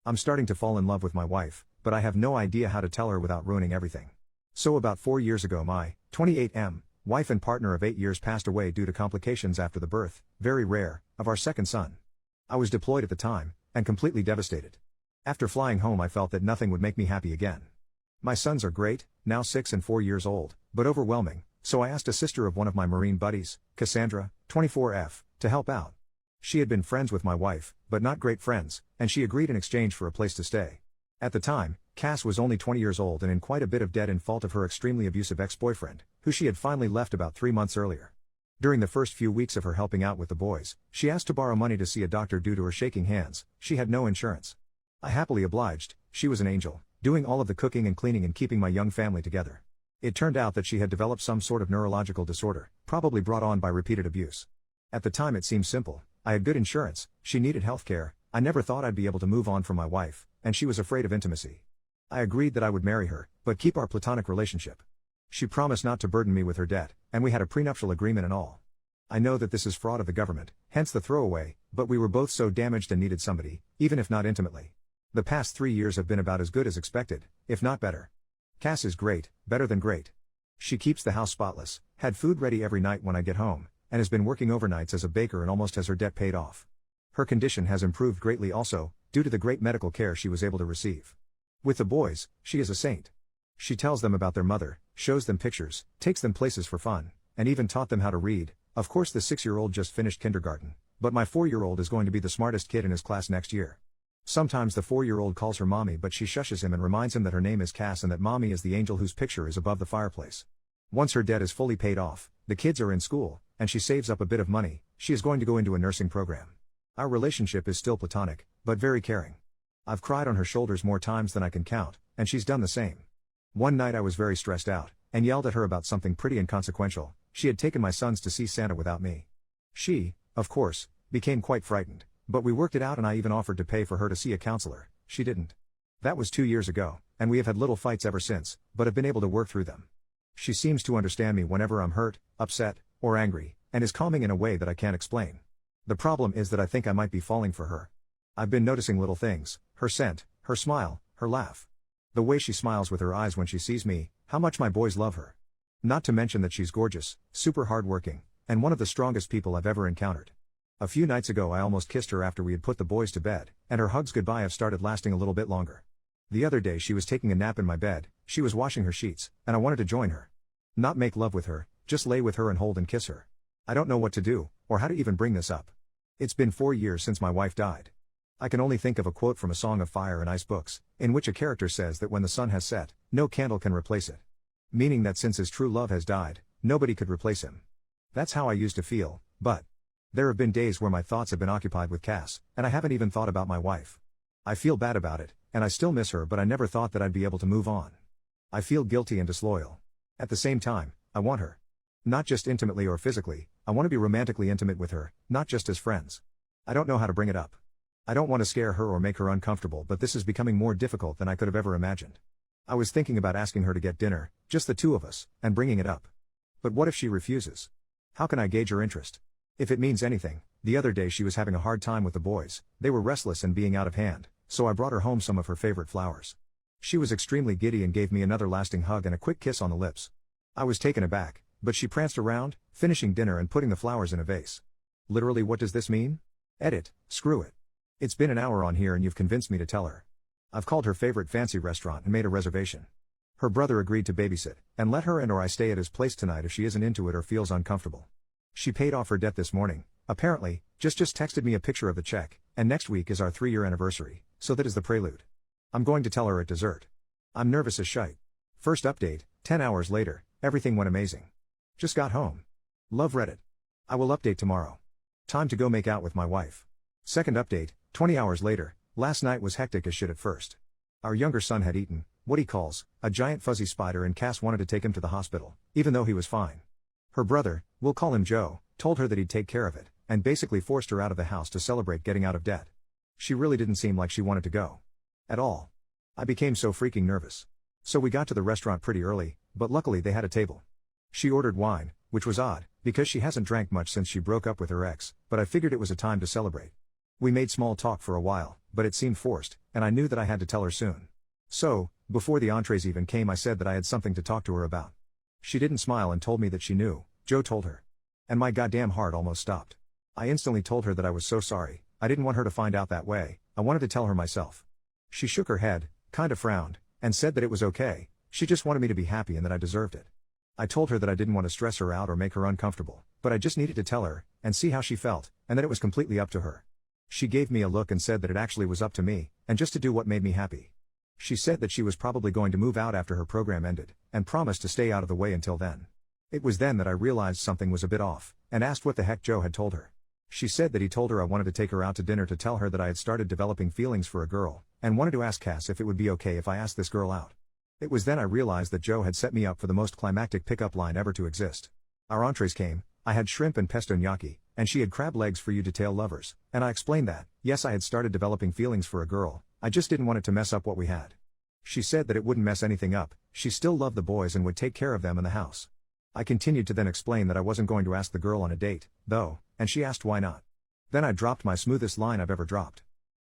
I'm starting to fall in love with my wife, but I have no idea how to tell her without ruining everything. So about 4 years ago my 28M wife and partner of 8 years passed away due to complications after the birth, very rare, of our second son. I was deployed at the time, and completely devastated. After flying home I felt that nothing would make me happy again. My sons are great, now 6 and 4 years old, but overwhelming, so I asked a sister of one of my Marine buddies, Cassandra, 24F, to help out. She had been friends with my wife, but not great friends, and she agreed in exchange for a place to stay. At the time, Cass was only 20 years old and in quite a bit of debt in fault of her extremely abusive ex-boyfriend, who she had finally left about 3 months earlier. During the first few weeks of her helping out with the boys, she asked to borrow money to see a doctor due to her shaking hands. She had no insurance. I happily obliged. She was an angel, doing all of the cooking and cleaning and keeping my young family together. It turned out that she had developed some sort of neurological disorder, probably brought on by repeated abuse. At the time it seemed simple. I had good insurance, she needed health care, I never thought I'd be able to move on from my wife, and she was afraid of intimacy. I agreed that I would marry her, but keep our platonic relationship. She promised not to burden me with her debt, and we had a prenuptial agreement and all. I know that this is fraud of the government, hence the throwaway, but we were both so damaged and needed somebody, even if not intimately. The past 3 years have been about as good as expected, if not better. Cass is great, better than great. She keeps the house spotless, had food ready every night when I get home, and has been working overnights as a baker and almost has her debt paid off. Her condition has improved greatly also, due to the great medical care she was able to receive. With the boys, she is a saint. She tells them about their mother, shows them pictures, takes them places for fun, and even taught them how to read. Of course the 6-year-old just finished kindergarten, but my 4-year-old is going to be the smartest kid in his class next year. Sometimes the 4-year-old calls her mommy, but she shushes him and reminds him that her name is Cass and that mommy is the angel whose picture is above the fireplace. Once her debt is fully paid off, the kids are in school, and she saves up a bit of money, she is going to go into a nursing program. Our relationship is still platonic, but very caring. I've cried on her shoulders more times than I can count, and she's done the same. One night I was very stressed out, and yelled at her about something pretty inconsequential. She had taken my sons to see Santa without me. She, of course, became quite frightened, but we worked it out and I even offered to pay for her to see a counselor. She didn't. That was 2 years ago, and we have had little fights ever since, but have been able to work through them. She seems to understand me whenever I'm hurt, upset, or angry, and is calming in a way that I can't explain. The problem is that I think I might be falling for her. I've been noticing little things, her scent, her smile, her laugh. The way she smiles with her eyes when she sees me, how much my boys love her. Not to mention that she's gorgeous, super hardworking, and one of the strongest people I've ever encountered. A few nights ago I almost kissed her after we had put the boys to bed, and her hugs goodbye have started lasting a little bit longer. The other day she was taking a nap in my bed, she was washing her sheets, and I wanted to join her. Not make love with her, just lay with her and hold and kiss her. I don't know what to do, or how to even bring this up. It's been 4 years since my wife died. I can only think of a quote from A Song of Fire and Ice books, in which a character says that when the sun has set, no candle can replace it. Meaning that since his true love has died, nobody could replace him. That's how I used to feel, but there have been days where my thoughts have been occupied with Cass, and I haven't even thought about my wife. I feel bad about it, and I still miss her, but I never thought that I'd be able to move on. I feel guilty and disloyal. At the same time, I want her. Not just intimately or physically, I want to be romantically intimate with her, not just as friends. I don't know how to bring it up. I don't want to scare her or make her uncomfortable, but this is becoming more difficult than I could have ever imagined. I was thinking about asking her to get dinner, just the two of us, and bringing it up. But what if she refuses? How can I gauge her interest? If it means anything, the other day she was having a hard time with the boys, they were restless and being out of hand, so I brought her home some of her favorite flowers. She was extremely giddy and gave me another lasting hug and a quick kiss on the lips. I was taken aback, but she pranced around, finishing dinner and putting the flowers in a vase. Literally, what does this mean? Edit, screw it. It's been an hour on here and you've convinced me to tell her. I've called her favorite fancy restaurant and made a reservation. Her brother agreed to babysit, and let her and or I stay at his place tonight if she isn't into it or feels uncomfortable. She paid off her debt this morning, apparently, just texted me a picture of the check, and next week is our 3-year anniversary, so that is the prelude. I'm going to tell her at dessert. I'm nervous as shite. First update, 10 hours later, everything went amazing. Just got home. Love Reddit. I will update tomorrow. Time to go make out with my wife. Second update, 20 hours later, last night was hectic as shit at first. Our younger son had eaten what he calls a giant fuzzy spider and Cass wanted to take him to the hospital, even though he was fine. Her brother, we'll call him Joe, told her that he'd take care of it, and basically forced her out of the house to celebrate getting out of debt. She really didn't seem like she wanted to go. At all. I became so freaking nervous. So we got to the restaurant pretty early, but luckily they had a table. She ordered wine, which was odd, because she hasn't drank much since she broke up with her ex, but I figured it was a time to celebrate. We made small talk for a while, but it seemed forced, and I knew that I had to tell her soon. So, before the entrees even came, I said that I had something to talk to her about. She didn't smile and told me that she knew. Joe told her. And my goddamn heart almost stopped. I instantly told her that I was so sorry. I didn't want her to find out that way. I wanted to tell her myself. She shook her head, kind of frowned, and said that it was okay. She just wanted me to be happy and that I deserved it. I told her that I didn't want to stress her out or make her uncomfortable, but I just needed to tell her, and see how she felt, and that it was completely up to her. She gave me a look and said that it actually was up to me, and just to do what made me happy. She said that she was probably going to move out after her program ended, and promised to stay out of the way until then. It was then that I realized something was a bit off, and asked what the heck Joe had told her. She said that he told her I wanted to take her out to dinner to tell her that I had started developing feelings for a girl, and wanted to ask Cass if it would be okay if I asked this girl out. It was then I realized that Joe had set me up for the most climactic pickup line ever to exist. Our entrees came. I had shrimp and pesto gnocchi, and she had crab legs for you detail lovers, and I explained that, yes, I had started developing feelings for a girl, I just didn't want it to mess up what we had. She said that it wouldn't mess anything up, she still loved the boys and would take care of them in the house. I continued to then explain that I wasn't going to ask the girl on a date, though, and she asked why not. Then I dropped my smoothest line I've ever dropped.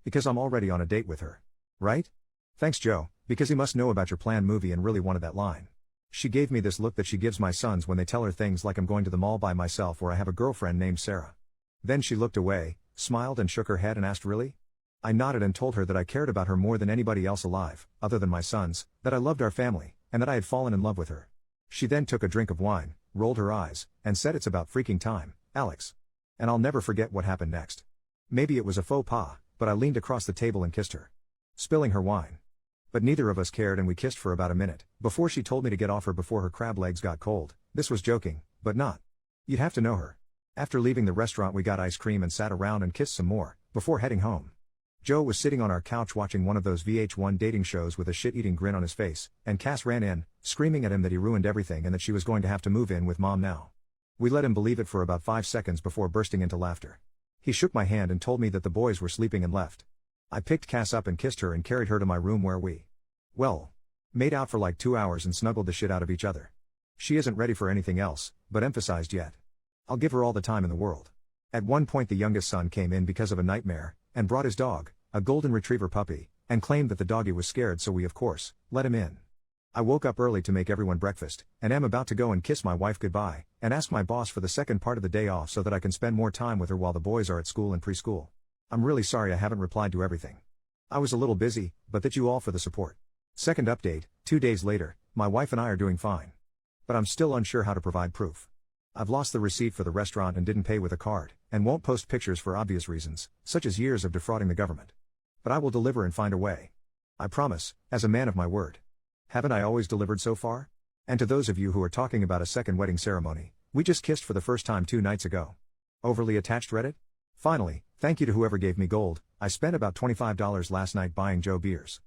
Because I'm already on a date with her. Right? Thanks Joe, because he must know about your planned movie and really wanted that line. She gave me this look that she gives my sons when they tell her things like I'm going to the mall by myself or I have a girlfriend named Sarah. Then she looked away, smiled and shook her head and asked really? I nodded and told her that I cared about her more than anybody else alive, other than my sons, that I loved our family, and that I had fallen in love with her. She then took a drink of wine, rolled her eyes, and said it's about freaking time, Alex. And I'll never forget what happened next. Maybe it was a faux pas, but I leaned across the table and kissed her. Spilling her wine. But neither of us cared and we kissed for about a minute, before she told me to get off her before her crab legs got cold. This was joking, but not. You'd have to know her. After leaving the restaurant we got ice cream and sat around and kissed some more, before heading home. Joe was sitting on our couch watching one of those VH1 dating shows with a shit-eating grin on his face, and Cass ran in, screaming at him that he ruined everything and that she was going to have to move in with Mom now. We let him believe it for about 5 seconds before bursting into laughter. He shook my hand and told me that the boys were sleeping and left. I picked Cass up and kissed her and carried her to my room where we, well, made out for like 2 hours and snuggled the shit out of each other. She isn't ready for anything else, but emphasized yet. I'll give her all the time in the world. At one point the youngest son came in because of a nightmare, and brought his dog, a golden retriever puppy, and claimed that the doggy was scared so we of course, let him in. I woke up early to make everyone breakfast, and am about to go and kiss my wife goodbye, and ask my boss for the second part of the day off so that I can spend more time with her while the boys are at school and preschool. I'm really sorry I haven't replied to everything. I was a little busy, but thank you all for the support. Second update, 2 days later, my wife and I are doing fine. But I'm still unsure how to provide proof. I've lost the receipt for the restaurant and didn't pay with a card, and won't post pictures for obvious reasons, such as years of defrauding the government. But I will deliver and find a way. I promise, as a man of my word. Haven't I always delivered so far? And to those of you who are talking about a second wedding ceremony, we just kissed for the first time 2 nights ago. Overly attached Reddit? Finally, thank you to whoever gave me gold. I spent about $25 last night buying Joe beers.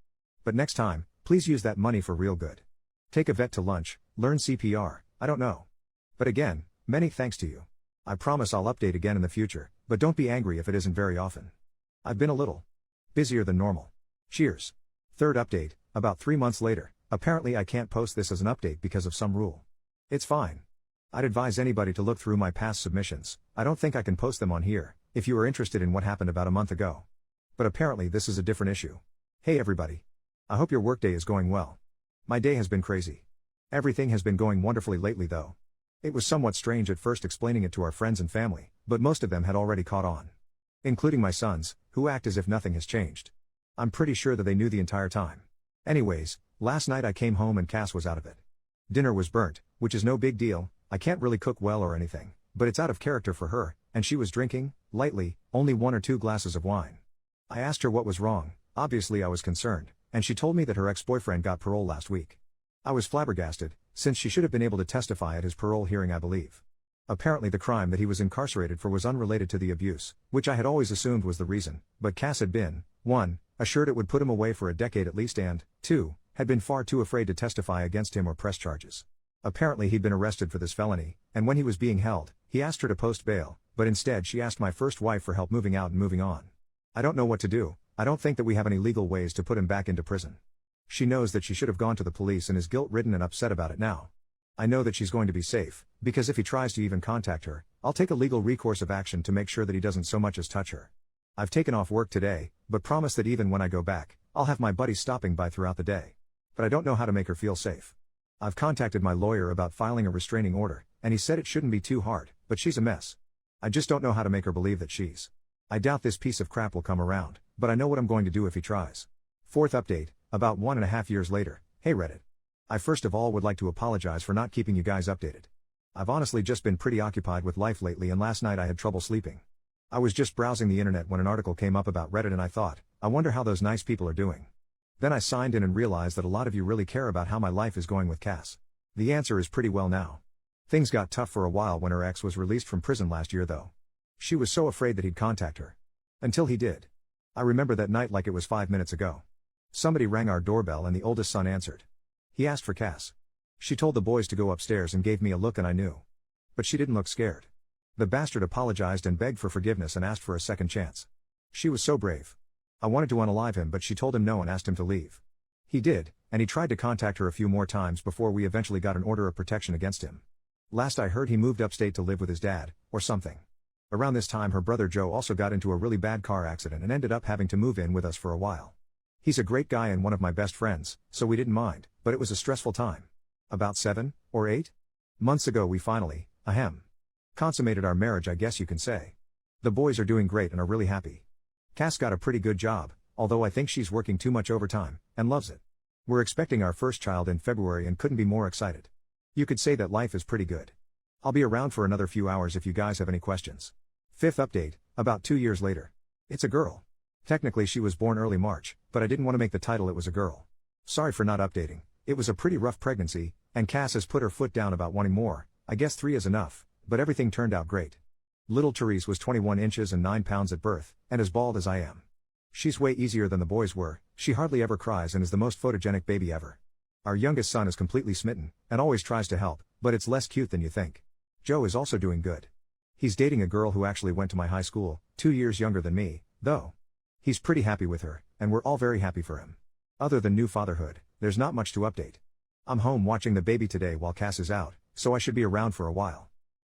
But next time, please use that money for real good. Take a vet to lunch, learn CPR, I don't know. But again, many thanks to you. I promise I'll update again in the future, but don't be angry if it isn't very often. I've been a little busier than normal. Cheers. Third update, about 3 months later, apparently I can't post this as an update because of some rule. It's fine. I'd advise anybody to look through my past submissions. I don't think I can post them on here, if you are interested in what happened about a month ago. But apparently this is a different issue. Hey everybody. I hope your workday is going well. My day has been crazy. Everything has been going wonderfully lately though. It was somewhat strange at first explaining it to our friends and family, but most of them had already caught on. Including my sons, who act as if nothing has changed. I'm pretty sure that they knew the entire time. Anyways, last night I came home and Cass was out of it. Dinner was burnt, which is no big deal. I can't really cook well or anything, but it's out of character for her, and she was drinking, lightly, only 1 or 2 glasses of wine. I asked her what was wrong, obviously I was concerned, and she told me that her ex-boyfriend got parole last week. I was flabbergasted, since she should have been able to testify at his parole hearing I believe. Apparently the crime that he was incarcerated for was unrelated to the abuse, which I had always assumed was the reason, but Cass had been, 1, assured it would put him away for a decade at least and, 2, had been far too afraid to testify against him or press charges. Apparently he'd been arrested for this felony, and when he was being held, he asked her to post bail, but instead she asked my first wife for help moving out and moving on. I don't know what to do. I don't think that we have any legal ways to put him back into prison. She knows that she should have gone to the police and is guilt-ridden and upset about it now. I know that she's going to be safe, because if he tries to even contact her, I'll take a legal recourse of action to make sure that he doesn't so much as touch her. I've taken off work today, but promise that even when I go back, I'll have my buddies stopping by throughout the day. But I don't know how to make her feel safe. I've contacted my lawyer about filing a restraining order, and he said it shouldn't be too hard, but she's a mess. I just don't know how to make her believe that she's. I doubt this piece of crap will come around, but I know what I'm going to do if he tries. Fourth update, about 1.5 years later. Hey Reddit. I first of all would like to apologize for not keeping you guys updated. I've honestly just been pretty occupied with life lately, and last night I had trouble sleeping. I was just browsing the internet when an article came up about Reddit and I thought, I wonder how those nice people are doing. Then I signed in and realized that a lot of you really care about how my life is going with Cass. The answer is pretty well now. Things got tough for a while when her ex was released from prison last year though. She was so afraid that he'd contact her. Until he did. I remember that night like it was 5 minutes ago. Somebody rang our doorbell and the oldest son answered. He asked for Cass. She told the boys to go upstairs and gave me a look and I knew. But she didn't look scared. The bastard apologized and begged for forgiveness and asked for a second chance. She was so brave. I wanted to unalive him but she told him no and asked him to leave. He did, and he tried to contact her a few more times before we eventually got an order of protection against him. Last I heard he moved upstate to live with his dad, or something. Around this time her brother Joe also got into a really bad car accident and ended up having to move in with us for a while. He's a great guy and one of my best friends, so we didn't mind, but it was a stressful time. About 7 or 8 months ago we finally, consummated our marriage, I guess you can say. The boys are doing great and are really happy. Cass got a pretty good job, although I think she's working too much overtime, and loves it. We're expecting our first child in February and couldn't be more excited. You could say that life is pretty good. I'll be around for another few hours if you guys have any questions. Fifth update, about 2 years later. It's a girl. Technically she was born early March, but I didn't want to make the title it was a girl. Sorry for not updating. It was a pretty rough pregnancy, and Cass has put her foot down about wanting more. I guess 3 is enough, but everything turned out great. Little Therese was 21 inches and 9 pounds at birth, and as bald as I am. She's way easier than the boys were, she hardly ever cries and is the most photogenic baby ever. Our youngest son is completely smitten, and always tries to help, but it's less cute than you think. Joe is also doing good. He's dating a girl who actually went to my high school, 2 years younger than me, though. He's pretty happy with her, and we're all very happy for him. Other than new fatherhood, there's not much to update. I'm home watching the baby today while Cass is out, so I should be around for a while.